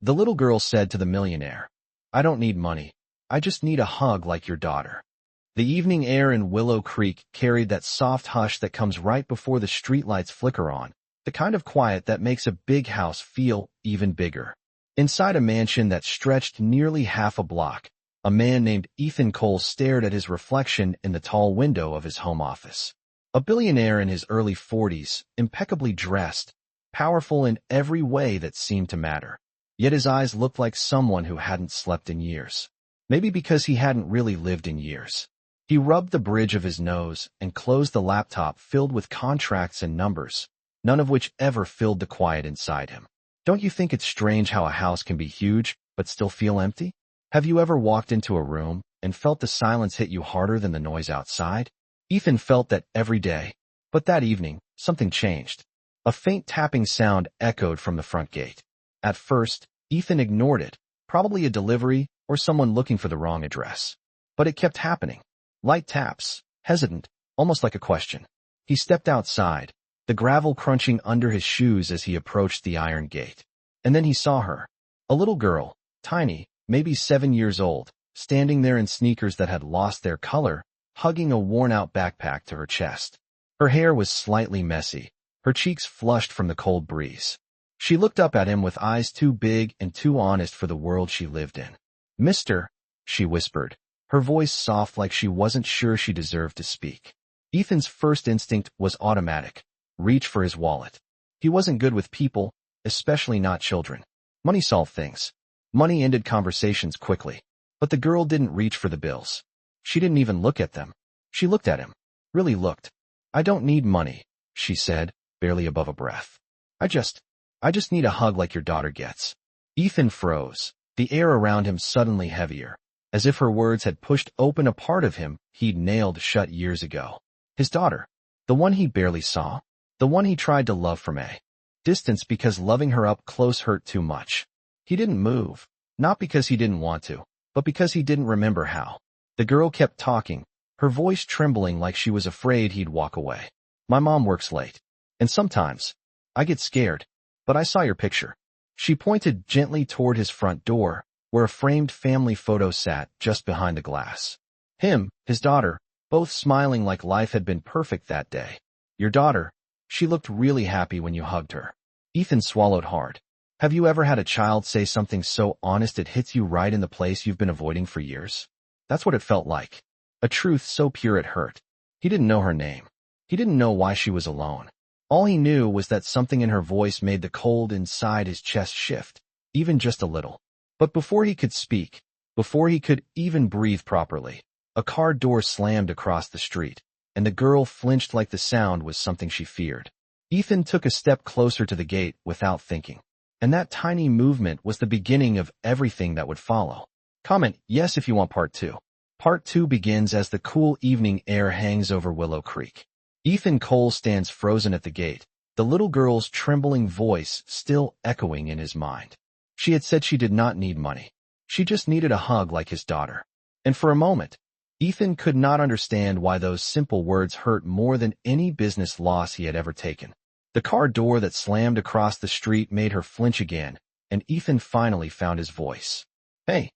The little girl said to the millionaire, "I don't need money. I just need a hug like your daughter." The evening air in Willow Creek carried that soft hush that comes right before the streetlights flicker on, the kind of quiet that makes a big house feel even bigger. Inside a mansion that stretched nearly half a block, a man named Ethan Cole stared at his reflection in the tall window of his home office. A billionaire in his early 40s, impeccably dressed, powerful in every way that seemed to matter. Yet his eyes looked like someone who hadn't slept in years. Maybe because he hadn't really lived in years. He rubbed the bridge of his nose and closed the laptop filled with contracts and numbers, none of which ever filled the quiet inside him. Don't you think it's strange how a house can be huge but still feel empty? Have you ever walked into a room and felt the silence hit you harder than the noise outside? Ethan felt that every day, but that evening, something changed. A faint tapping sound echoed from the front gate. At first, Ethan ignored it, probably a delivery or someone looking for the wrong address. But it kept happening. Light taps, hesitant, almost like a question. He stepped outside, the gravel crunching under his shoes as he approached the iron gate. And then he saw her. A little girl, tiny, maybe 7 years old, standing there in sneakers that had lost their color, hugging a worn-out backpack to her chest. Her hair was slightly messy, her cheeks flushed from the cold breeze. She looked up at him with eyes too big and too honest for the world she lived in. "Mister," she whispered, her voice soft like she wasn't sure she deserved to speak. Ethan's first instinct was automatic. Reach for his wallet. He wasn't good with people, especially not children. Money solved things. Money ended conversations quickly. But the girl didn't reach for the bills. She didn't even look at them. She looked at him. Really looked. "I don't need money," she said, barely above a breath. I just need a hug like your daughter gets." Ethan froze, the air around him suddenly heavier, as if her words had pushed open a part of him he'd nailed shut years ago. His daughter. The one he barely saw. The one he tried to love from a distance because loving her up close hurt too much. He didn't move, not because he didn't want to, but because he didn't remember how. The girl kept talking, her voice trembling like she was afraid he'd walk away. "My mom works late. And sometimes I get scared. But I saw your picture." She pointed gently toward his front door, where a framed family photo sat just behind the glass. Him, his daughter, both smiling like life had been perfect that day. "Your daughter. She looked really happy when you hugged her." Ethan swallowed hard. Have you ever had a child say something so honest it hits you right in the place you've been avoiding for years? That's what it felt like. A truth so pure it hurt. He didn't know her name. He didn't know why she was alone. All he knew was that something in her voice made the cold inside his chest shift, even just a little. But before he could speak, before he could even breathe properly, a car door slammed across the street, and the girl flinched like the sound was something she feared. Ethan took a step closer to the gate without thinking. And that tiny movement was the beginning of everything that would follow. Comment yes if you want part 2. Part 2 begins as the cool evening air hangs over Willow Creek. Ethan Cole stands frozen at the gate, the little girl's trembling voice still echoing in his mind. She had said she did not need money. She just needed a hug like his daughter. And for a moment, Ethan could not understand why those simple words hurt more than any business loss he had ever taken. The car door that slammed across the street made her flinch again, and Ethan finally found his voice. "Hey,"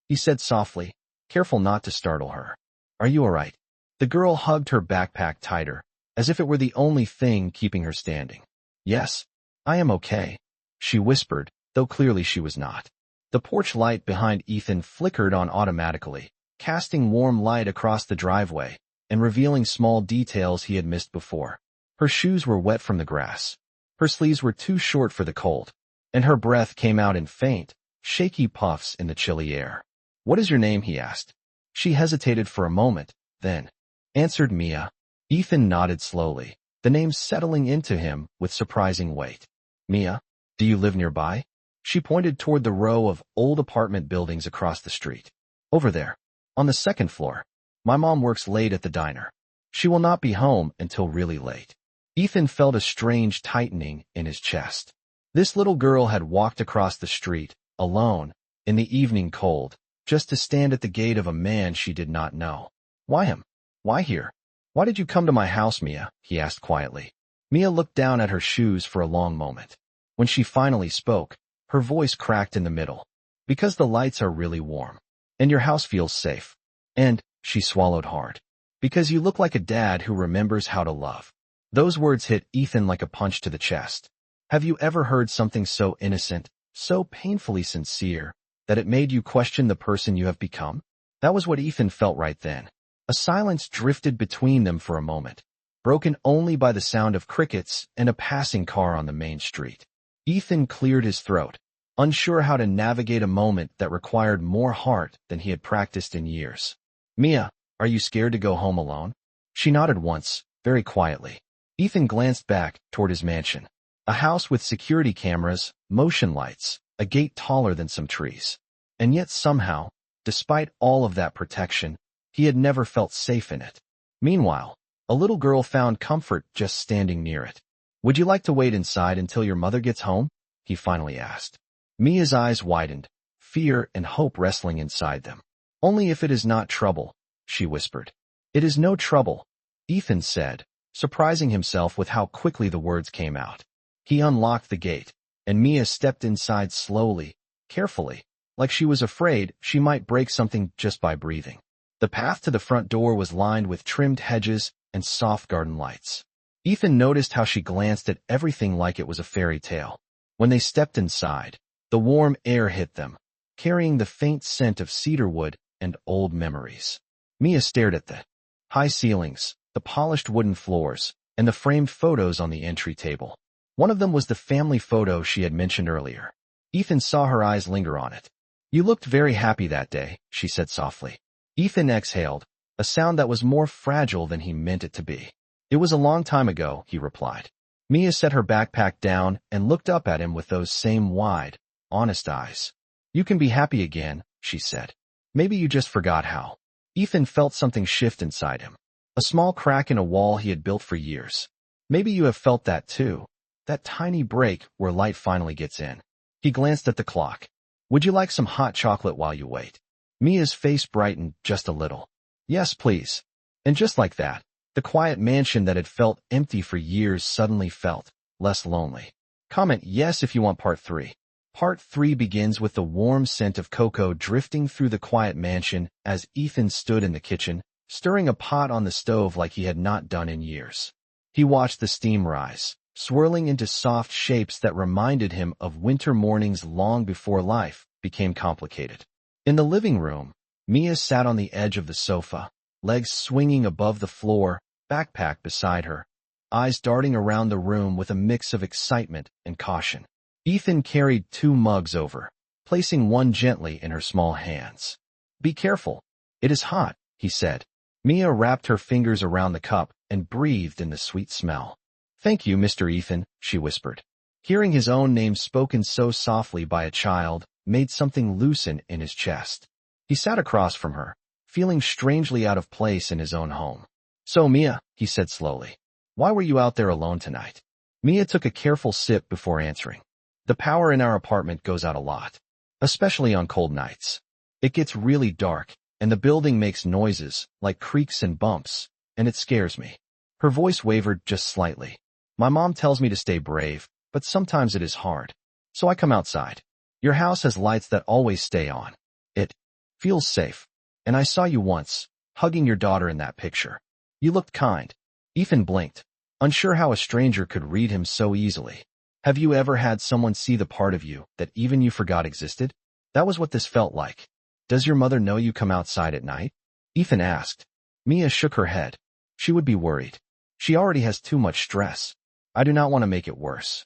he said softly, careful not to startle her. "Are you all right?" The girl hugged her backpack tighter, as if it were the only thing keeping her standing. "Yes, I am okay," she whispered, though clearly she was not. The porch light behind Ethan flickered on automatically, casting warm light across the driveway and revealing small details he had missed before. Her shoes were wet from the grass. Her sleeves were too short for the cold, and her breath came out in faint, shaky puffs in the chilly air. "What is your name?" he asked. She hesitated for a moment, then answered Mia. Ethan nodded slowly, the name settling into him with surprising weight. "Mia, do you live nearby?" She pointed toward the row of old apartment buildings across the street. "Over there, on the second floor. My mom works late at the diner. She will not be home until really late." Ethan felt a strange tightening in his chest. This little girl had walked across the street, alone, in the evening cold, just to stand at the gate of a man she did not know. "Why him? Why here? Why did you come to my house, Mia?" he asked quietly. Mia looked down at her shoes for a long moment. When she finally spoke, Her voice cracked in the middle. Because the lights are really warm. And your house feels safe. And, she swallowed hard. Because you look like a dad who remembers how to love. Those words hit Ethan like a punch to the chest. Have you ever heard something so innocent, so painfully sincere, that it made you question the person you have become? That was what Ethan felt right then. A silence drifted between them for a moment, broken only by the sound of crickets and a passing car on the main street. Ethan cleared his throat, unsure how to navigate a moment that required more heart than he had practiced in years. Mia, are you scared to go home alone? She nodded once, very quietly. Ethan glanced back toward his mansion. A house with security cameras, motion lights, a gate taller than some trees. And yet somehow, despite all of that protection, he had never felt safe in it. Meanwhile, a little girl found comfort just standing near it. Would you like to wait inside until your mother gets home? He finally asked. Mia's eyes widened, fear and hope wrestling inside them. Only if it is not trouble, she whispered. It is no trouble, Ethan said, surprising himself with how quickly the words came out. He unlocked the gate, and Mia stepped inside slowly, carefully, like she was afraid she might break something just by breathing. The path to the front door was lined with trimmed hedges and soft garden lights. Ethan noticed how she glanced at everything like it was a fairy tale. When they stepped inside, the warm air hit them, carrying the faint scent of cedarwood and old memories. Mia stared at the high ceilings, the polished wooden floors, and the framed photos on the entry table. One of them was the family photo she had mentioned earlier. Ethan saw her eyes linger on it. You looked very happy that day, she said softly. Ethan exhaled, a sound that was more fragile than he meant it to be. It was a long time ago, he replied. Mia set her backpack down and looked up at him with those same wide, honest eyes. You can be happy again, she said. Maybe you just forgot how. Ethan felt something shift inside him. A small crack in a wall he had built for years. Maybe you have felt that too. That tiny break where light finally gets in. He glanced at the clock. Would you like some hot chocolate while you wait? Mia's face brightened just a little. Yes, please. And just like that, the quiet mansion that had felt empty for years suddenly felt less lonely. Comment yes if you want part 3. Part 3 begins with the warm scent of cocoa drifting through the quiet mansion as Ethan stood in the kitchen, stirring a pot on the stove like he had not done in years. He watched the steam rise, swirling into soft shapes that reminded him of winter mornings long before life became complicated. In the living room, Mia sat on the edge of the sofa, legs swinging above the floor, backpack beside her, eyes darting around the room with a mix of excitement and caution. Ethan carried 2 mugs over, placing one gently in her small hands. Be careful. It is hot, he said. Mia wrapped her fingers around the cup and breathed in the sweet smell. Thank you, Mr. Ethan, she whispered. Hearing his own name spoken so softly by a child made something loosen in his chest. He sat across from her, feeling strangely out of place in his own home. So, Mia, he said slowly, why were you out there alone tonight? Mia took a careful sip before answering. The power in our apartment goes out a lot, especially on cold nights. It gets really dark, and the building makes noises, like creaks and bumps, and it scares me. Her voice wavered just slightly. My mom tells me to stay brave, but sometimes it is hard. So I come outside. Your house has lights that always stay on. It feels safe. And I saw you once, hugging your daughter in that picture. You looked kind. Ethan blinked, unsure how a stranger could read him so easily. Have you ever had someone see the part of you that even you forgot existed? That was what this felt like. Does your mother know you come outside at night? Ethan asked. Mia shook her head. She would be worried. She already has too much stress. I do not want to make it worse.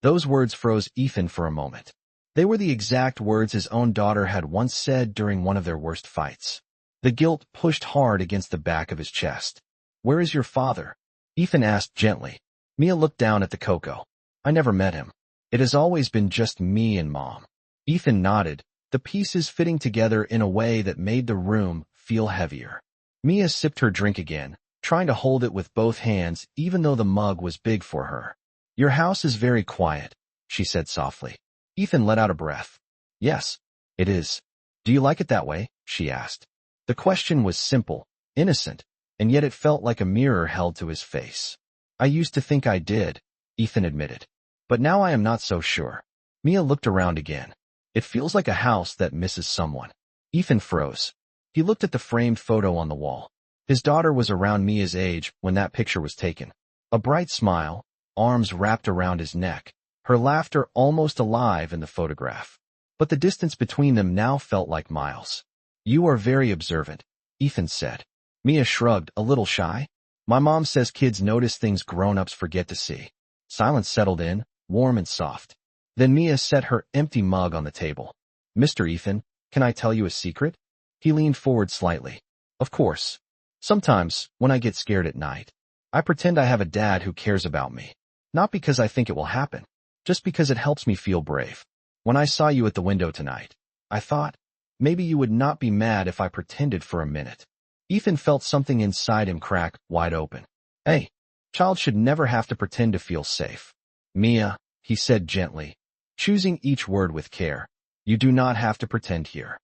Those words froze Ethan for a moment. They were the exact words his own daughter had once said during one of their worst fights. The guilt pushed hard against the back of his chest. Where is your father? Ethan asked gently. Mia looked down at the cocoa. I never met him. It has always been just me and Mom. Ethan nodded, the pieces fitting together in a way that made the room feel heavier. Mia sipped her drink again, trying to hold it with both hands even though the mug was big for her. Your house is very quiet, she said softly. Ethan let out a breath. Yes, it is. Do you like it that way? She asked. The question was simple, innocent, and yet it felt like a mirror held to his face. I used to think I did, Ethan admitted. But now I am not so sure. Mia looked around again. It feels like a house that misses someone. Ethan froze. He looked at the framed photo on the wall. His daughter was around Mia's age when that picture was taken. A bright smile, arms wrapped around his neck, her laughter almost alive in the photograph. But the distance between them now felt like miles. "You are very observant," Ethan said. Mia shrugged, a little shy. "My mom says kids notice things grown-ups forget to see." Silence settled in, warm and soft. Then Mia set her empty mug on the table. "Mr. Ethan, can I tell you a secret?" He leaned forward slightly. "Of course. Sometimes, when I get scared at night, I pretend I have a dad who cares about me. Not because I think it will happen, just because it helps me feel brave. When I saw you at the window tonight, I thought, maybe you would not be mad if I pretended for a minute." Ethan felt something inside him crack wide open. "Hey, child should never have to pretend to feel safe." "Mia," he said gently, choosing each word with care, "you do not have to pretend here."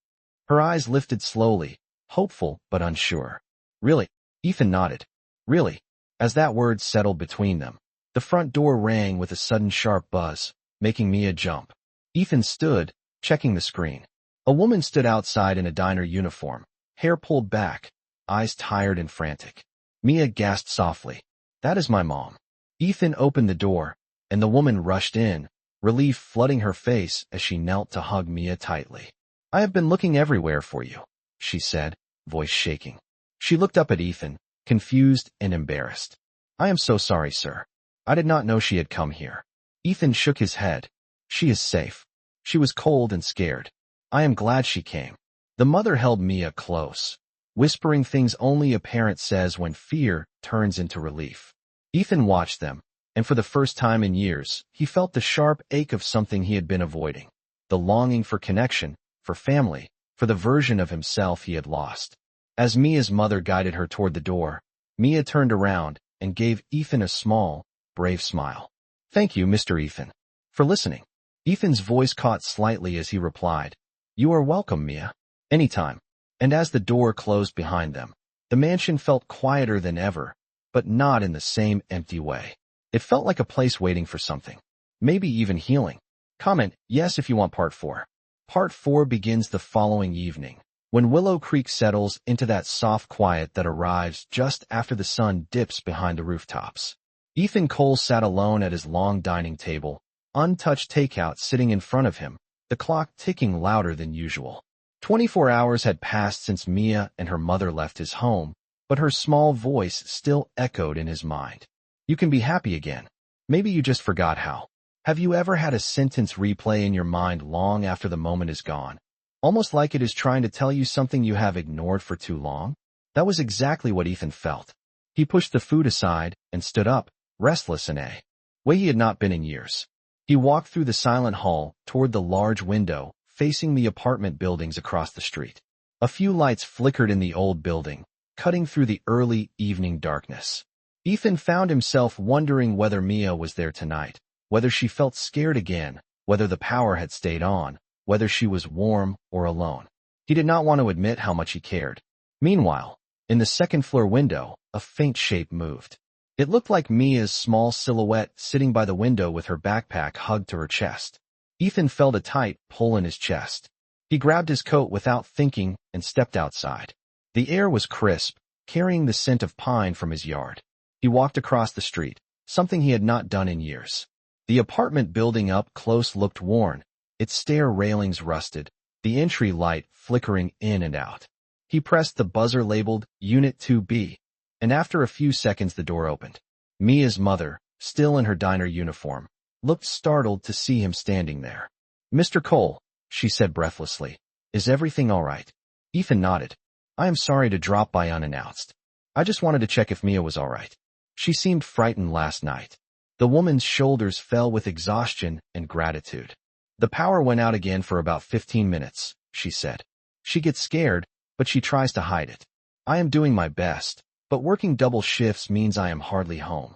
Her eyes lifted slowly, hopeful but unsure. "Really?" Ethan nodded. "Really?" As that word settled between them, the front door rang with a sudden sharp buzz, making Mia jump. Ethan stood, checking the screen. A woman stood outside in a diner uniform, hair pulled back, eyes tired and frantic. Mia gasped softly. "That is my mom." Ethan opened the door, and the woman rushed in, relief flooding her face as she knelt to hug Mia tightly. "I have been looking everywhere for you," she said, voice shaking. She looked up at Ethan, confused and embarrassed. "I am so sorry, sir. I did not know she had come here." Ethan shook his head. "She is safe." She was cold and scared. "I am glad she came." The mother held Mia close, whispering things only a parent says when fear turns into relief. Ethan watched them, and for the first time in years, he felt the sharp ache of something he had been avoiding. The longing for connection, for family, for the version of himself he had lost. As Mia's mother guided her toward the door, Mia turned around and gave Ethan a small, brave smile. "Thank you, Mr. Ethan, for listening." Ethan's voice caught slightly as he replied, "You are welcome, Mia. Anytime." And as the door closed behind them, the mansion felt quieter than ever, but not in the same empty way. It felt like a place waiting for something. Maybe even healing. Comment yes if you want part 4. Part 4 begins the following evening, when Willow Creek settles into that soft quiet that arrives just after the sun dips behind the rooftops. Ethan Cole sat alone at his long dining table, untouched takeout sitting in front of him, the clock ticking louder than usual. 24 hours had passed since Mia and her mother left his home, but her small voice still echoed in his mind. "You can be happy again. Maybe you just forgot how." Have you ever had a sentence replay in your mind long after the moment is gone? Almost like it is trying to tell you something you have ignored for too long? That was exactly what Ethan felt. He pushed the food aside and stood up, restless in a way he had not been in years. He walked through the silent hall toward the large window facing the apartment buildings across the street. A few lights flickered in the old building, cutting through the early evening darkness. Ethan found himself wondering whether Mia was there tonight, whether she felt scared again, whether the power had stayed on, whether she was warm or alone. He did not want to admit how much he cared. Meanwhile, in the second-floor window, a faint shape moved. It looked like Mia's small silhouette sitting by the window with her backpack hugged to her chest. Ethan felt a tight pull in his chest. He grabbed his coat without thinking and stepped outside. The air was crisp, carrying the scent of pine from his yard. He walked across the street, something he had not done in years. The apartment building up close looked worn, its stair railings rusted, the entry light flickering in and out. He pressed the buzzer labeled Unit 2B, and after a few seconds the door opened. Mia's mother, still in her diner uniform, looked startled to see him standing there. "Mr. Cole," she said breathlessly, "is everything all right?" Ethan nodded. "I am sorry to drop by unannounced. I just wanted to check if Mia was all right. She seemed frightened last night." The woman's shoulders fell with exhaustion and gratitude. "The power went out again for about 15 minutes, she said. She gets scared, but she tries to hide it. I am doing my best, but working double shifts means I am hardly home."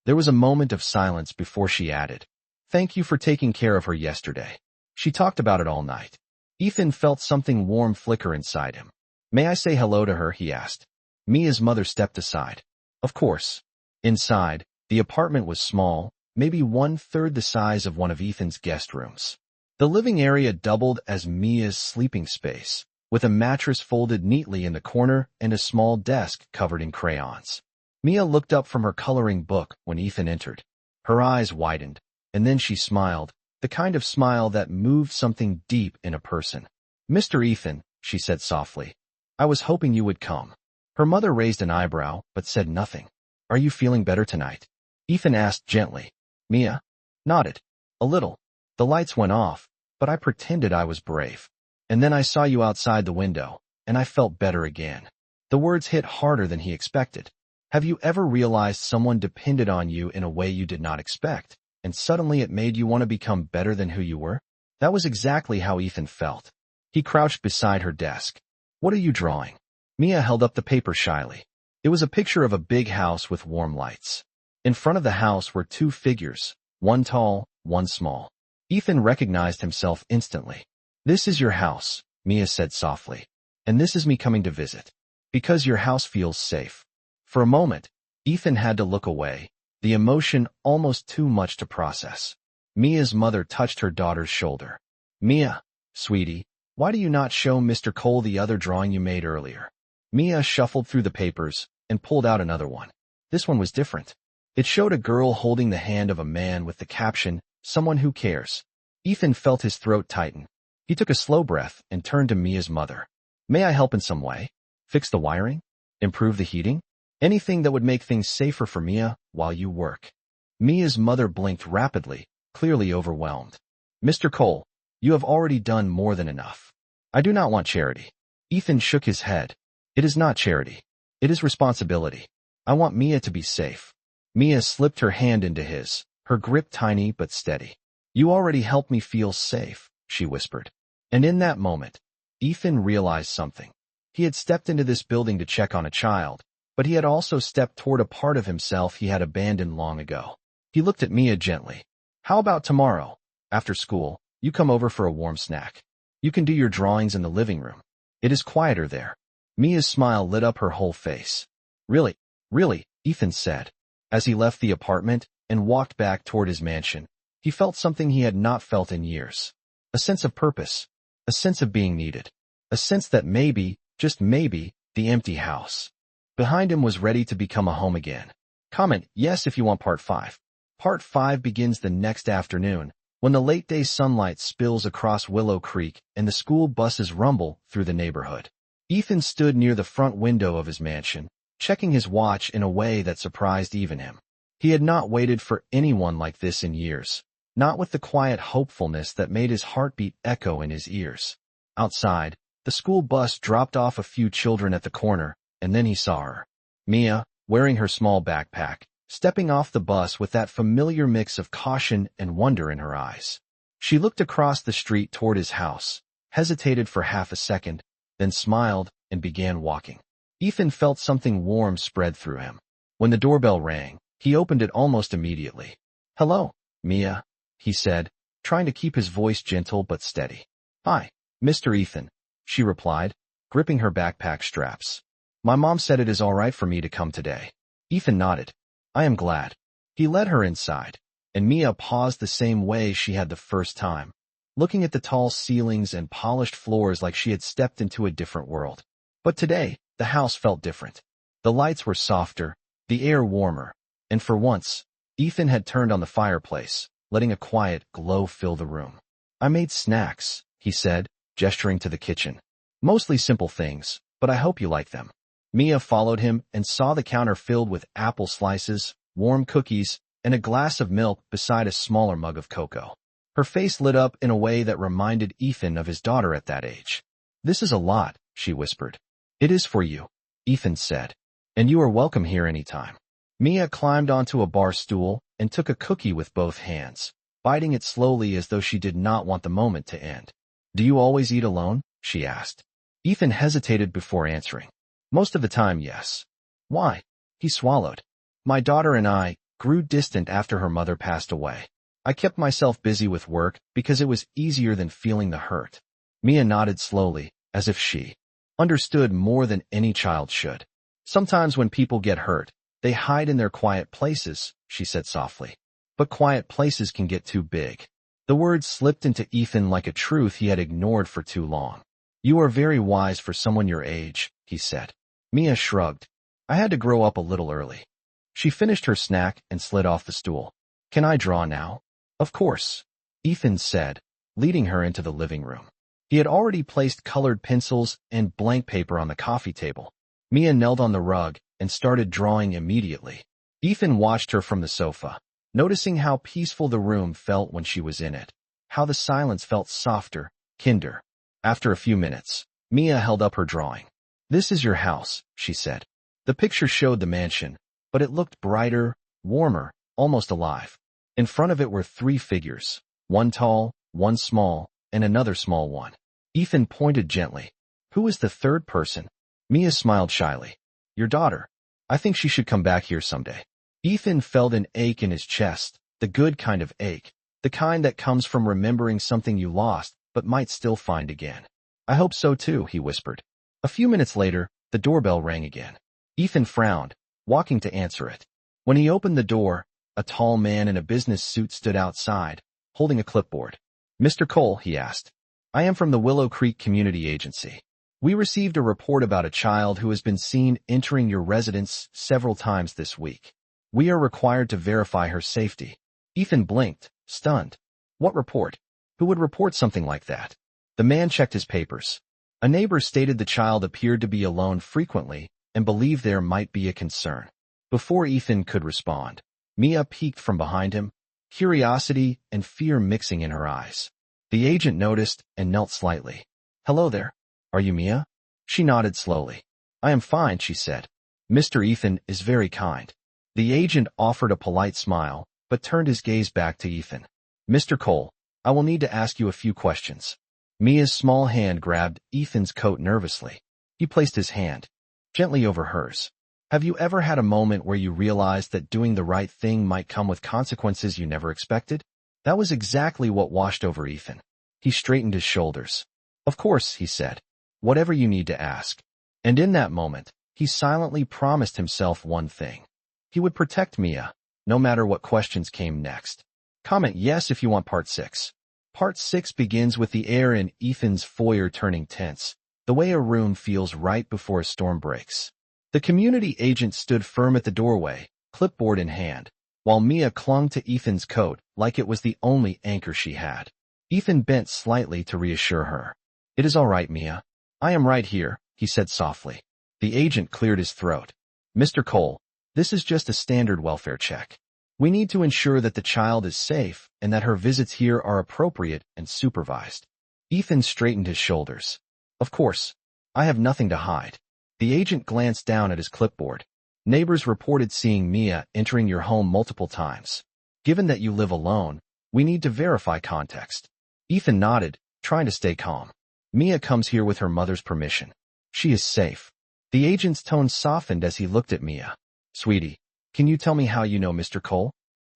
There was a moment of silence before she added, "Thank you for taking care of her yesterday. She talked about it all night." Ethan felt something warm flicker inside him. "May I say hello to her?" he asked. Mia's mother stepped aside. "Of course." Inside, the apartment was small, maybe 1/3 the size of one of Ethan's guest rooms. The living area doubled as Mia's sleeping space, with a mattress folded neatly in the corner and a small desk covered in crayons. Mia looked up from her coloring book when Ethan entered. Her eyes widened, and then she smiled, the kind of smile that moved something deep in a person. "Mr. Ethan," she said softly, "I was hoping you would come." Her mother raised an eyebrow, but said nothing. "Are you feeling better tonight?" Ethan asked gently. Mia nodded. "A little. The lights went off, but I pretended I was brave. And then I saw you outside the window, and I felt better again." The words hit harder than he expected. Have you ever realized someone depended on you in a way you did not expect, and suddenly it made you want to become better than who you were? That was exactly how Ethan felt. He crouched beside her desk. "What are you drawing?" Mia held up the paper shyly. It was a picture of a big house with warm lights. In front of the house were two figures, one tall, one small. Ethan recognized himself instantly. "This is your house," Mia said softly. "And this is me coming to visit. Because your house feels safe." For a moment, Ethan had to look away, the emotion almost too much to process. Mia's mother touched her daughter's shoulder. "Mia, sweetie, why do you not show Mr. Cole the other drawing you made earlier?" Mia shuffled through the papers and pulled out another one. This one was different. It showed a girl holding the hand of a man with the caption, "Someone who cares." Ethan felt his throat tighten. He took a slow breath and turned to Mia's mother. "May I help in some way? Fix the wiring? Improve the heating? Anything that would make things safer for Mia while you work." Mia's mother blinked rapidly, clearly overwhelmed. "Mr. Cole, you have already done more than enough. I do not want charity." Ethan shook his head. "It is not charity. It is responsibility. I want Mia to be safe." Mia slipped her hand into his, her grip tiny but steady. "You already helped me feel safe," she whispered. And in that moment, Ethan realized something. He had stepped into this building to check on a child, but he had also stepped toward a part of himself he had abandoned long ago. He looked at Mia gently. "How about tomorrow, after school, you come over for a warm snack? You can do your drawings in the living room. It is quieter there." Mia's smile lit up her whole face. "Really, really," Ethan said. As he left the apartment and walked back toward his mansion, he felt something he had not felt in years. A sense of purpose. A sense of being needed. A sense that maybe, just maybe, the empty house behind him was ready to become a home again. Comment yes if you want part 5. Part 5 begins the next afternoon, when the late-day sunlight spills across Willow Creek and the school buses rumble through the neighborhood. Ethan stood near the front window of his mansion, checking his watch in a way that surprised even him. He had not waited for anyone like this in years, not with the quiet hopefulness that made his heartbeat echo in his ears. Outside, the school bus dropped off a few children at the corner, and then he saw her. Mia, wearing her small backpack, stepping off the bus with that familiar mix of caution and wonder in her eyes. She looked across the street toward his house, hesitated for half a second, then smiled and began walking. Ethan felt something warm spread through him. When the doorbell rang, he opened it almost immediately. "Hello, Mia," he said, trying to keep his voice gentle but steady. "Hi, Mr. Ethan," she replied, gripping her backpack straps. "My mom said it is all right for me to come today." Ethan nodded. "I am glad." He led her inside, and Mia paused the same way she had the first time, looking at the tall ceilings and polished floors like she had stepped into a different world. But today, the house felt different. The lights were softer, the air warmer, and for once, Ethan had turned on the fireplace, letting a quiet glow fill the room. "I made snacks," he said, gesturing to the kitchen. "Mostly simple things, but I hope you like them." Mia followed him and saw the counter filled with apple slices, warm cookies, and a glass of milk beside a smaller mug of cocoa. Her face lit up in a way that reminded Ethan of his daughter at that age. "This is a lot," she whispered. "It is for you," Ethan said. "And you are welcome here anytime." Mia climbed onto a bar stool and took a cookie with both hands, biting it slowly as though she did not want the moment to end. "Do you always eat alone?" she asked. Ethan hesitated before answering. "Most of the time, yes." "Why?" He swallowed. "My daughter and I grew distant after her mother passed away. I kept myself busy with work because it was easier than feeling the hurt." Mia nodded slowly, as if she understood more than any child should. "Sometimes when people get hurt, they hide in their quiet places," she said softly. but quiet places can get too big. The words slipped into Ethan like a truth he had ignored for too long. You are very wise for someone your age, he said. Mia shrugged. I had to grow up a little early. She finished her snack and slid off the stool. Can I draw now? Of course, Ethan said, leading her into the living room. He had already placed colored pencils and blank paper on the coffee table. Mia knelt on the rug and started drawing immediately. Ethan watched her from the sofa, noticing how peaceful the room felt when she was in it, how the silence felt softer, kinder. After a few minutes, Mia held up her drawing. This is your house, she said. The picture showed the mansion, but it looked brighter, warmer, almost alive. In front of it were 3 figures, one tall, one small, and another small one. Ethan pointed gently. Who is the third person? Mia smiled shyly. Your daughter. I think she should come back here someday. Ethan felt an ache in his chest, the good kind of ache, the kind that comes from remembering something you lost but might still find again. I hope so too, he whispered. A few minutes later, the doorbell rang again. Ethan frowned, walking to answer it. When he opened the door, a tall man in a business suit stood outside, holding a clipboard. Mr. Cole, he asked. I am from the Willow Creek Community Agency. We received a report about a child who has been seen entering your residence several times this week. We are required to verify her safety. Ethan blinked, stunned. What report? Who would report something like that? The man checked his papers. A neighbor stated the child appeared to be alone frequently and believed there might be a concern. Before Ethan could respond, Mia peeked from behind him, curiosity and fear mixing in her eyes. The agent noticed and knelt slightly. Hello there. Are you Mia? She nodded slowly. I am fine, she said. Mr. Ethan is very kind. The agent offered a polite smile, but turned his gaze back to Ethan. Mr. Cole, I will need to ask you a few questions. Mia's small hand grabbed Ethan's coat nervously. He placed his hand gently over hers. Have you ever had a moment where you realized that doing the right thing might come with consequences you never expected? That was exactly what washed over Ethan. He straightened his shoulders. Of course, he said. Whatever you need to ask. And in that moment, he silently promised himself one thing. He would protect Mia, no matter what questions came next. Comment yes if you want part 6. Part 6 begins with the air in Ethan's foyer turning tense, the way a room feels right before a storm breaks. The community agent stood firm at the doorway, clipboard in hand, while Mia clung to Ethan's coat like it was the only anchor she had. Ethan bent slightly to reassure her. It is all right, Mia. I am right here, he said softly. The agent cleared his throat. Mr. Cole, this is just a standard welfare check. We need to ensure that the child is safe and that her visits here are appropriate and supervised. Ethan straightened his shoulders. Of course, I have nothing to hide. The agent glanced down at his clipboard. Neighbors reported seeing Mia entering your home multiple times. Given that you live alone, we need to verify context. Ethan nodded, trying to stay calm. Mia comes here with her mother's permission. She is safe. The agent's tone softened as he looked at Mia. Sweetie, can you tell me how you know Mr. Cole?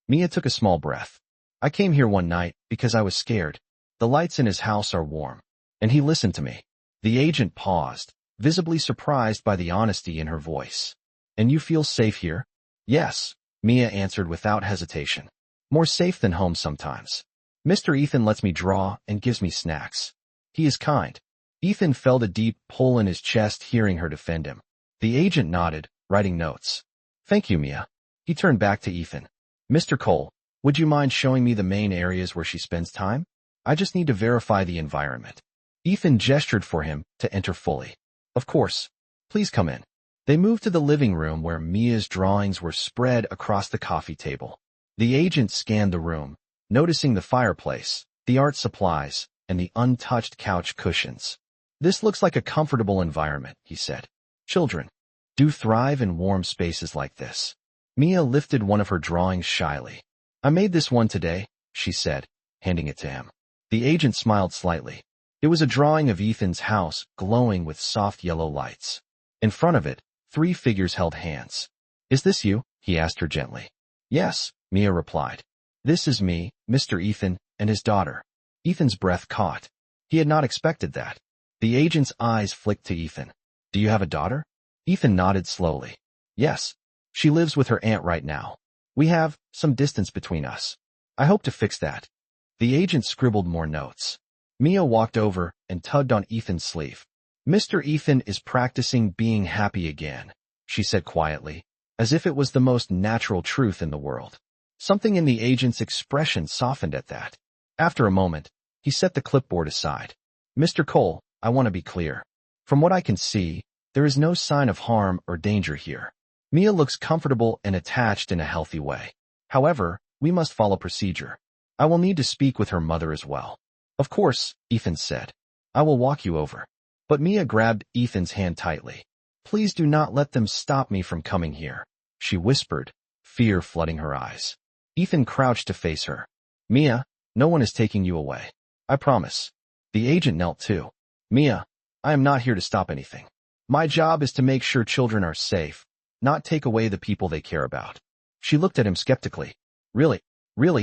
Mia took a small breath. I came here one night because I was scared. The lights in his house are warm. And he listened to me. The agent paused, visibly surprised by the honesty in her voice. And you feel safe here? Yes, Mia answered without hesitation. More safe than home sometimes. Mr. Ethan lets me draw and gives me snacks. He is kind. Ethan felt a deep pull in his chest hearing her defend him. The agent nodded, writing notes. Thank you, Mia. He turned back to Ethan. Mr. Cole, would you mind showing me the main areas where she spends time? I just need to verify the environment. Ethan gestured for him to enter fully. Of course. Please come in. They moved to the living room where Mia's drawings were spread across the coffee table. The agent scanned the room, noticing the fireplace, the art supplies, and the untouched couch cushions. This looks like a comfortable environment, he said. Children do thrive in warm spaces like this. Mia lifted one of her drawings shyly. I made this one today, she said, handing it to him. The agent smiled slightly. It was a drawing of Ethan's house glowing with soft yellow lights. In front of it, 3 figures held hands. Is this you? He asked her gently. Yes, Mia replied. This is me, Mr. Ethan, and his daughter. Ethan's breath caught. He had not expected that. The agent's eyes flicked to Ethan. Do you have a daughter? Ethan nodded slowly. Yes. She lives with her aunt right now. We have some distance between us. I hope to fix that. The agent scribbled more notes. Mia walked over and tugged on Ethan's sleeve. Mr. Ethan is practicing being happy again, she said quietly, as if it was the most natural truth in the world. Something in the agent's expression softened at that. After a moment, he set the clipboard aside. Mr. Cole, I want to be clear. From what I can see, there is no sign of harm or danger here. Mia looks comfortable and attached in a healthy way. However, we must follow procedure. I will need to speak with her mother as well. Of course, Ethan said. I will walk you over. But Mia grabbed Ethan's hand tightly. Please do not let them stop me from coming here, she whispered, fear flooding her eyes. Ethan crouched to face her. Mia, no one is taking you away. I promise. The agent knelt too. Mia, I am not here to stop anything. My job is to make sure children are safe, not take away the people they care about. She looked at him skeptically. Really,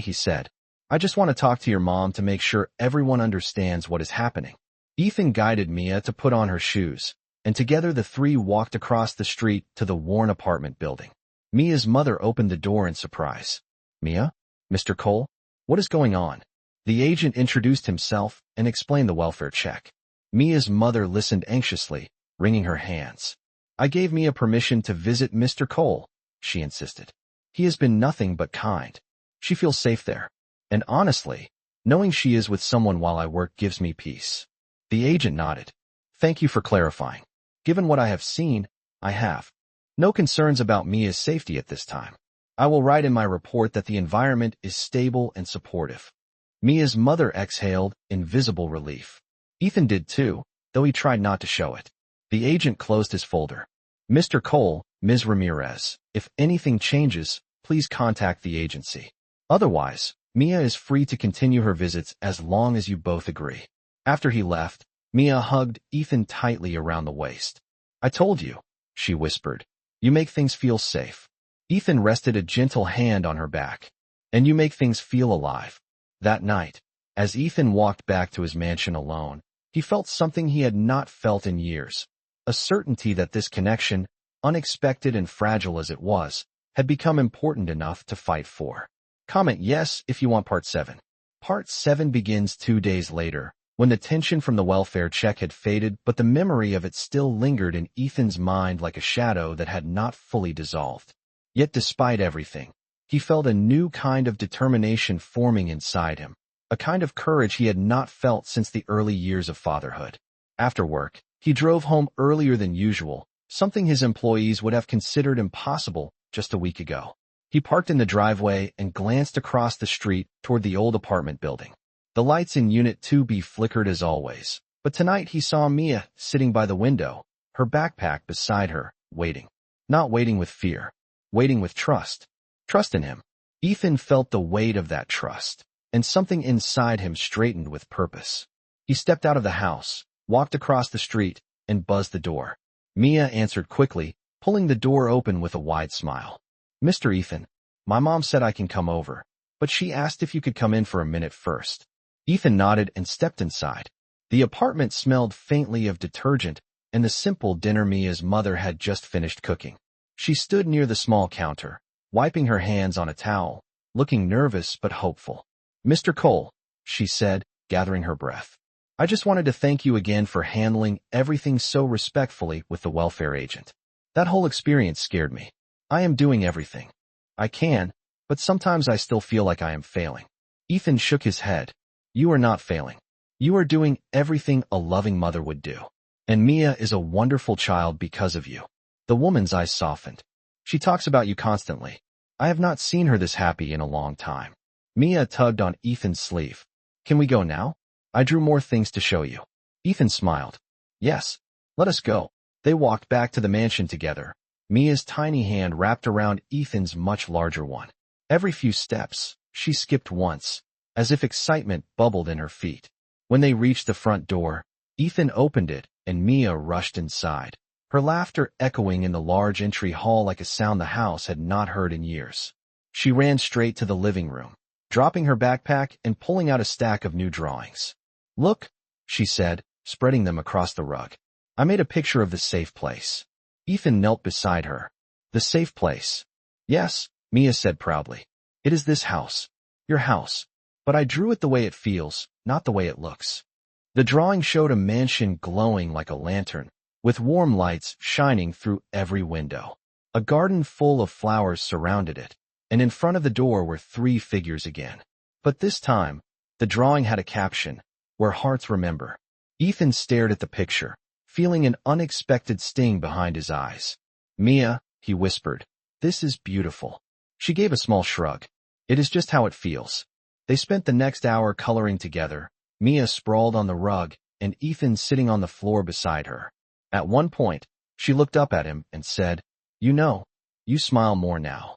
he said. I just want to talk to your mom to make sure everyone understands what is happening. Ethan guided Mia to put on her shoes, and together the three walked across the street to the worn apartment building. Mia's mother opened the door in surprise. Mia? Mr. Cole? What is going on? The agent introduced himself and explained the welfare check. Mia's mother listened anxiously, wringing her hands. I gave Mia permission to visit Mr. Cole, she insisted. He has been nothing but kind. She feels safe there. And honestly, knowing she is with someone while I work gives me peace. The agent nodded. Thank you for clarifying. Given what I have seen, I have no concerns about Mia's safety at this time. I will write in my report that the environment is stable and supportive. Mia's mother exhaled in visible relief. Ethan did too, though he tried not to show it. The agent closed his folder. Mr. Cole, Ms. Ramirez, if anything changes, please contact the agency. Otherwise, Mia is free to continue her visits as long as you both agree. After he left, Mia hugged Ethan tightly around the waist. I told you, she whispered. You make things feel safe. Ethan rested a gentle hand on her back. And you make things feel alive. That night, as Ethan walked back to his mansion alone, he felt something he had not felt in years. A certainty that this connection, unexpected and fragile as it was, had become important enough to fight for. Comment yes if you want Part 7. Part 7 begins 2 days later, when the tension from the welfare check had faded but the memory of it still lingered in Ethan's mind like a shadow that had not fully dissolved. Yet despite everything, he felt a new kind of determination forming inside him, a kind of courage he had not felt since the early years of fatherhood. After work, he drove home earlier than usual, something his employees would have considered impossible just a week ago. He parked in the driveway and glanced across the street toward the old apartment building. The lights in Unit 2B flickered as always, but tonight he saw Mia sitting by the window, her backpack beside her, waiting. Not waiting with fear, waiting with trust. Trust in him. Ethan felt the weight of that trust, and something inside him straightened with purpose. He stepped out of the house, walked across the street, and buzzed the door. Mia answered quickly, pulling the door open with a wide smile. Mr. Ethan, my mom said I can come over, but she asked if you could come in for a minute first. Ethan nodded and stepped inside. The apartment smelled faintly of detergent and the simple dinner Mia's mother had just finished cooking. She stood near the small counter, wiping her hands on a towel, looking nervous but hopeful. Mr. Cole, she said, gathering her breath. I just wanted to thank you again for handling everything so respectfully with the welfare agent. That whole experience scared me. I am doing everything I can, but sometimes I still feel like I am failing. Ethan shook his head. You are not failing. You are doing everything a loving mother would do. And Mia is a wonderful child because of you. The woman's eyes softened. She talks about you constantly. I have not seen her this happy in a long time. Mia tugged on Ethan's sleeve. Can we go now? I drew more things to show you. Ethan smiled. Yes, let us go. They walked back to the mansion together. Mia's tiny hand wrapped around Ethan's much larger one. Every few steps, she skipped once, as if excitement bubbled in her feet. When they reached the front door, Ethan opened it, and Mia rushed inside, her laughter echoing in the large entry hall like a sound the house had not heard in years. She ran straight to the living room, dropping her backpack and pulling out a stack of new drawings. Look, she said, spreading them across the rug. I made a picture of the safe place. Ethan knelt beside her. The safe place. Yes, Mia said proudly. It is this house. Your house. But I drew it the way it feels, not the way it looks. The drawing showed a mansion glowing like a lantern, with warm lights shining through every window. A garden full of flowers surrounded it, and in front of the door were 3 figures again. But this time, the drawing had a caption, "Where hearts remember." Ethan stared at the picture, feeling an unexpected sting behind his eyes. "Mia," he whispered, "this is beautiful." She gave a small shrug. "It is just how it feels." They spent the next hour coloring together, Mia sprawled on the rug, and Ethan sitting on the floor beside her. At one point, she looked up at him and said, "You know, you smile more now."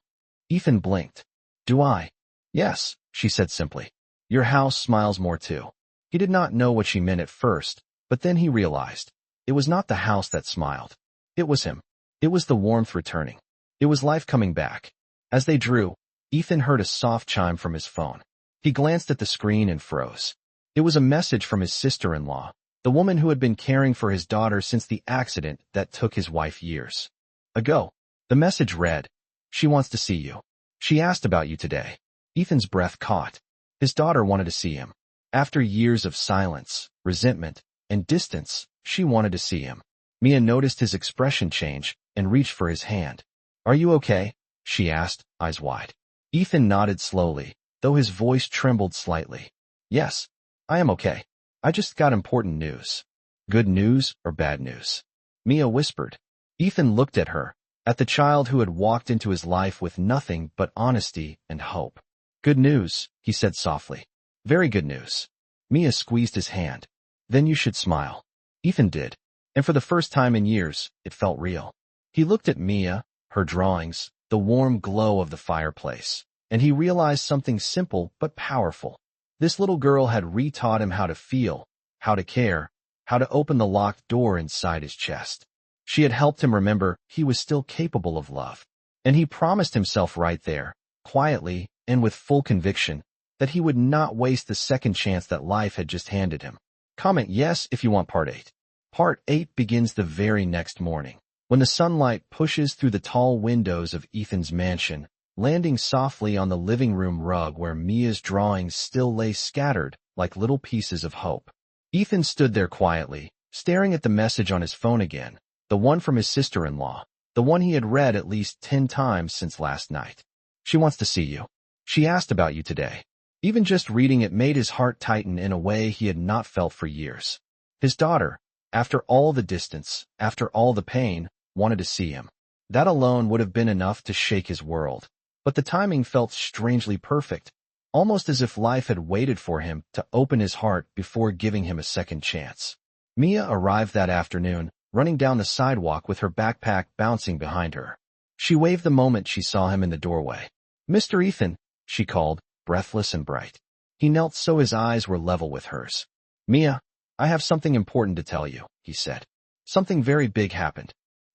Ethan blinked. "Do I?" "Yes," she said simply. "Your house smiles more too." He did not know what she meant at first, but then he realized. It was not the house that smiled. It was him. It was the warmth returning. It was life coming back. As they drew, Ethan heard a soft chime from his phone. He glanced at the screen and froze. It was a message from his sister-in-law, the woman who had been caring for his daughter since the accident that took his wife years ago. The message read, "She wants to see you. She asked about you today." Ethan's breath caught. His daughter wanted to see him. After years of silence, resentment, and distance, she wanted to see him. Mia noticed his expression change and reached for his hand. "Are you okay?" she asked, eyes wide. Ethan nodded slowly, though his voice trembled slightly. "Yes, I am okay. I just got important news." "Good news or bad news?" Mia whispered. Ethan looked at her, at the child who had walked into his life with nothing but honesty and hope. "Good news," he said softly. "Very good news." Mia squeezed his hand. "Then you should smile." Ethan did, and for the first time in years, it felt real. He looked at Mia, her drawings, the warm glow of the fireplace, and he realized something simple but powerful. This little girl had retaught him how to feel, how to care, how to open the locked door inside his chest. She had helped him remember he was still capable of love, and he promised himself right there, quietly and with full conviction, that he would not waste the second chance that life had just handed him. Comment yes if you want part 8. Part 8 begins the very next morning, when the sunlight pushes through the tall windows of Ethan's mansion, landing softly on the living room rug where Mia's drawings still lay scattered like little pieces of hope. Ethan stood there quietly, staring at the message on his phone again, the one from his sister-in-law, the one he had read at least 10 times since last night. "She wants to see you. She asked about you today." Even just reading it made his heart tighten in a way he had not felt for years. His daughter, after all the distance, after all the pain, wanted to see him. That alone would have been enough to shake his world. But the timing felt strangely perfect, almost as if life had waited for him to open his heart before giving him a second chance. Mia arrived that afternoon, running down the sidewalk with her backpack bouncing behind her. She waved the moment she saw him in the doorway. "Mr. Ethan," she called, breathless and bright. He knelt so his eyes were level with hers. "Mia, I have something important to tell you," he said. "Something very big happened."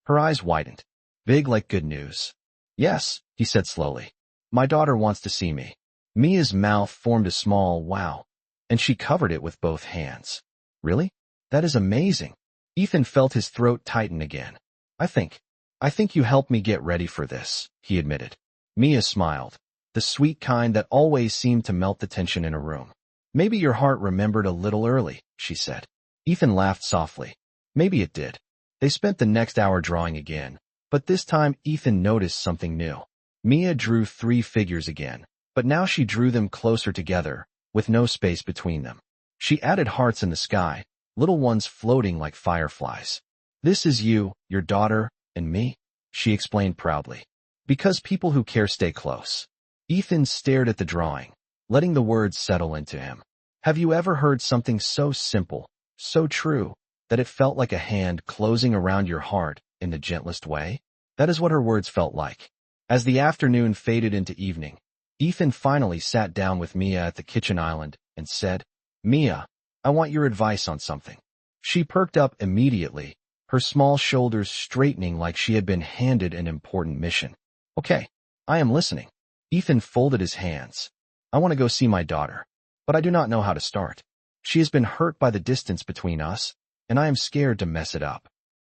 Her eyes widened. "Big like good news?" "Yes," he said slowly. "My daughter wants to see me." Mia's mouth formed a small wow, and she covered it with both hands. "Really? That is amazing." Ethan felt his throat tighten again. I think you helped me get ready for this," he admitted. Mia smiled, the sweet kind that always seemed to melt the tension in a room. "Maybe your heart remembered a little early," she said. Ethan laughed softly. Maybe it did. They spent the next hour drawing again, but this time Ethan noticed something new. Mia drew 3 figures again, but now she drew them closer together, with no space between them. She added hearts in the sky, little ones floating like fireflies. "This is you, your daughter, and me," she explained proudly. "Because people who care stay close." Ethan stared at the drawing, letting the words settle into him. Have you ever heard something so simple, so true, that it felt like a hand closing around your heart in the gentlest way? That is what her words felt like. As the afternoon faded into evening, Ethan finally sat down with Mia at the kitchen island and said, "Mia, I want your advice on something." She perked up immediately, her small shoulders straightening like she had been handed an important mission. "Okay, I am listening." Ethan folded his hands. "I want to go see my daughter, but I do not know how to start. She has been hurt by the distance between us, and I am scared to mess it up."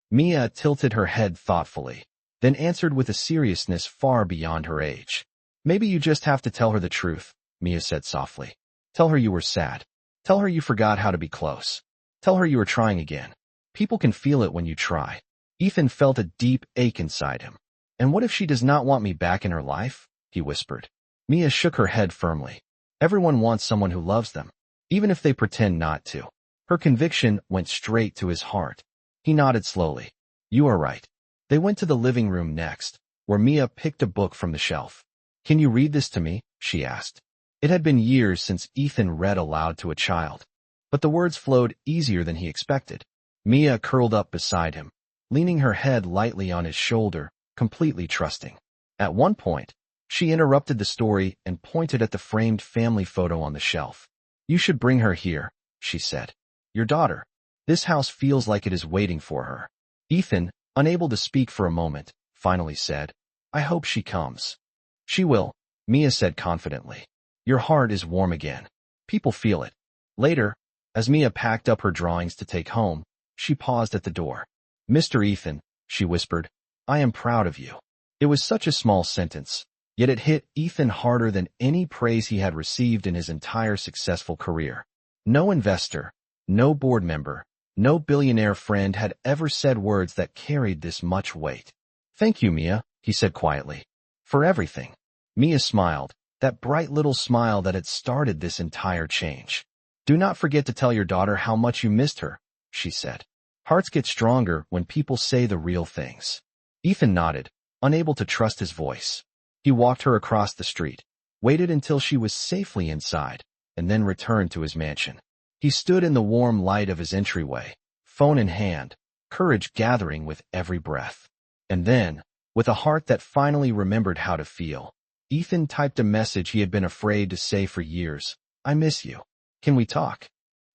Mia tilted her head thoughtfully, then answered with a seriousness far beyond her age. Maybe you just have to tell her the truth, Mia said softly. Tell her you were sad. Tell her you forgot how to be close. Tell her you are trying again. People can feel it when you try. Ethan felt a deep ache inside him. And what if she does not want me back in her life? He whispered. Mia shook her head firmly. Everyone wants someone who loves them, even if they pretend not to. Her conviction went straight to his heart. He nodded slowly. You are right. They went to the living room next, where Mia picked a book from the shelf. Can you read this to me? She asked. It had been years since Ethan read aloud to a child, but the words flowed easier than he expected. Mia curled up beside him, leaning her head lightly on his shoulder, completely trusting. At one point, she interrupted the story and pointed at the framed family photo on the shelf. You should bring her here, she said. Your daughter. This house feels like it is waiting for her. Ethan, unable to speak for a moment, finally said, I hope she comes. She will, Mia said confidently. Your heart is warm again. People feel it. Later, as Mia packed up her drawings to take home, she paused at the door. Mr. Ethan, she whispered, I am proud of you. It was such a small sentence, yet it hit Ethan harder than any praise he had received in his entire successful career. No investor, no board member, no billionaire friend had ever said words that carried this much weight. Thank you, Mia, he said quietly. For everything. Mia smiled, that bright little smile that had started this entire change. Do not forget to tell your daughter how much you missed her, she said. Hearts get stronger when people say the real things. Ethan nodded, unable to trust his voice. He walked her across the street, waited until she was safely inside, and then returned to his mansion. He stood in the warm light of his entryway, phone in hand, courage gathering with every breath. And then, with a heart that finally remembered how to feel, Ethan typed a message he had been afraid to say for years. I miss you. Can we talk?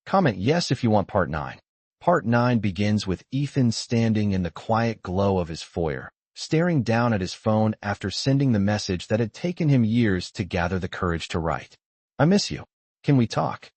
Comment yes if you want part 9. Part 9 begins with Ethan standing in the quiet glow of his foyer, staring down at his phone after sending the message that had taken him years to gather the courage to write. I miss you. Can we talk?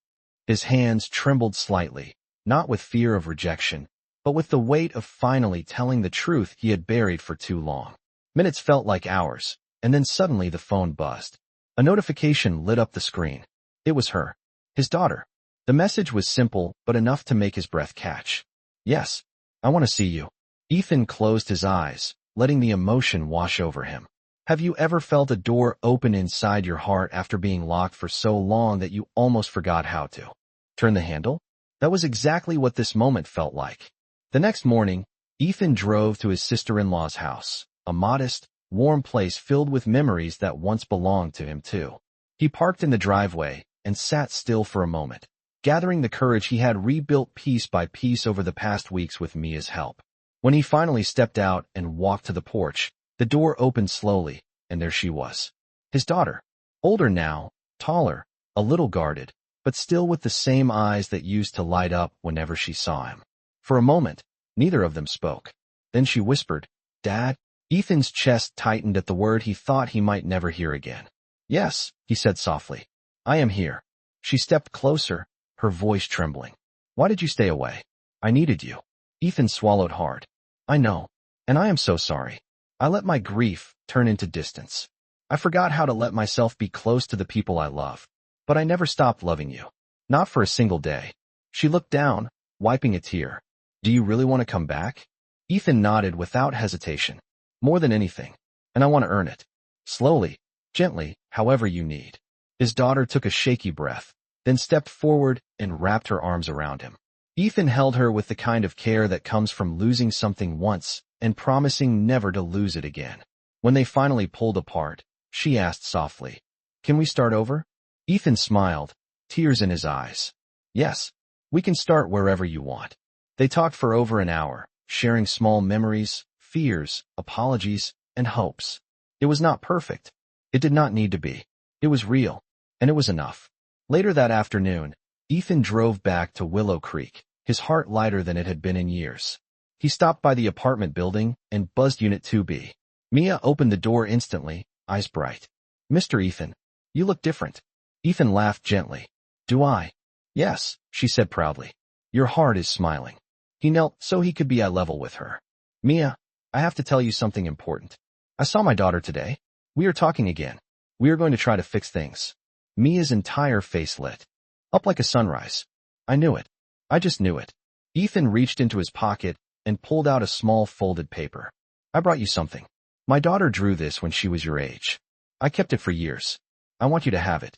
His hands trembled slightly, not with fear of rejection, but with the weight of finally telling the truth he had buried for too long. Minutes felt like hours, and then suddenly the phone buzzed. A notification lit up the screen. It was her, his daughter. The message was simple, but enough to make his breath catch. Yes, I want to see you. Ethan closed his eyes, letting the emotion wash over him. Have you ever felt a door open inside your heart after being locked for so long that you almost forgot how to turn the handle? That was exactly what this moment felt like. The next morning, Ethan drove to his sister-in-law's house, a modest, warm place filled with memories that once belonged to him too. He parked in the driveway and sat still for a moment, gathering the courage he had rebuilt piece by piece over the past weeks with Mia's help. When he finally stepped out and walked to the porch, the door opened slowly, and there she was. His daughter. Older now, taller, a little guarded, but still with the same eyes that used to light up whenever she saw him. For a moment, neither of them spoke. Then she whispered, Dad? Ethan's chest tightened at the word he thought he might never hear again. Yes, he said softly. I am here. She stepped closer, her voice trembling. Why did you stay away? I needed you. Ethan swallowed hard. I know, and I am so sorry. I let my grief turn into distance. I forgot how to let myself be close to the people I love. But I never stopped loving you. Not for a single day. She looked down, wiping a tear. Do you really want to come back? Ethan nodded without hesitation. More than anything. And I want to earn it. Slowly, gently, however you need. His daughter took a shaky breath, then stepped forward and wrapped her arms around him. Ethan held her with the kind of care that comes from losing something once and promising never to lose it again. When they finally pulled apart, she asked softly, Can we start over? Ethan smiled, tears in his eyes. Yes, we can start wherever you want. They talked for over an hour, sharing small memories, fears, apologies, and hopes. It was not perfect. It did not need to be. It was real, and it was enough. Later that afternoon, Ethan drove back to Willow Creek, his heart lighter than it had been in years. He stopped by the apartment building and buzzed Unit 2B. Mia opened the door instantly, eyes bright. Mr. Ethan, you look different. Ethan laughed gently. Do I? Yes, she said proudly. Your heart is smiling. He knelt so he could be eye level with her. Mia, I have to tell you something important. I saw my daughter today. We are talking again. We are going to try to fix things. Mia's entire face lit up like a sunrise. I knew it. I just knew it. Ethan reached into his pocket and pulled out a small folded paper. I brought you something. My daughter drew this when she was your age. I kept it for years. I want you to have it.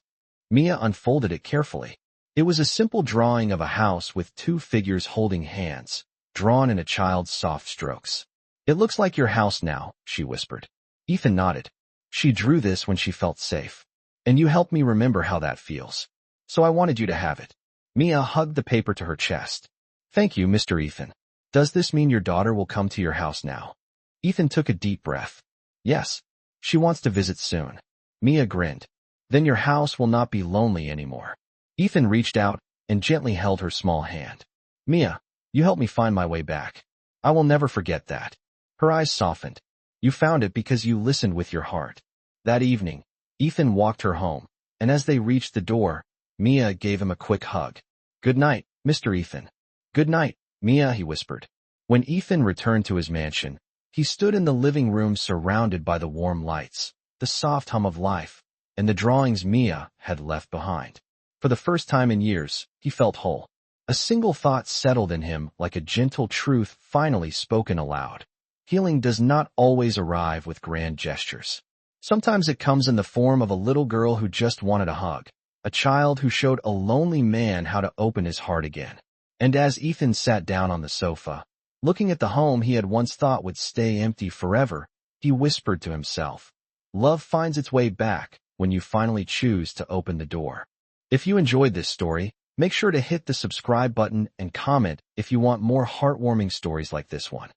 Mia unfolded it carefully. It was a simple drawing of a house with two figures holding hands, drawn in a child's soft strokes. It looks like your house now, she whispered. Ethan nodded. She drew this when she felt safe. And you helped me remember how that feels. So I wanted you to have it. Mia hugged the paper to her chest. Thank you, Mr. Ethan. Does this mean your daughter will come to your house now? Ethan took a deep breath. Yes. She wants to visit soon. Mia grinned. Then your house will not be lonely anymore. Ethan reached out and gently held her small hand. Mia, you helped me find my way back. I will never forget that. Her eyes softened. You found it because you listened with your heart. That evening, Ethan walked her home, and as they reached the door, Mia gave him a quick hug. Good night, Mr. Ethan. Good night, Mia, he whispered. When Ethan returned to his mansion, he stood in the living room surrounded by the warm lights, the soft hum of life, and the drawings Mia had left behind. For the first time in years, he felt whole. A single thought settled in him like a gentle truth finally spoken aloud. Healing does not always arrive with grand gestures. Sometimes it comes in the form of a little girl who just wanted a hug, a child who showed a lonely man how to open his heart again. And as Ethan sat down on the sofa, looking at the home he had once thought would stay empty forever, he whispered to himself, love finds its way back when you finally choose to open the door. If you enjoyed this story, make sure to hit the subscribe button and comment if you want more heartwarming stories like this one.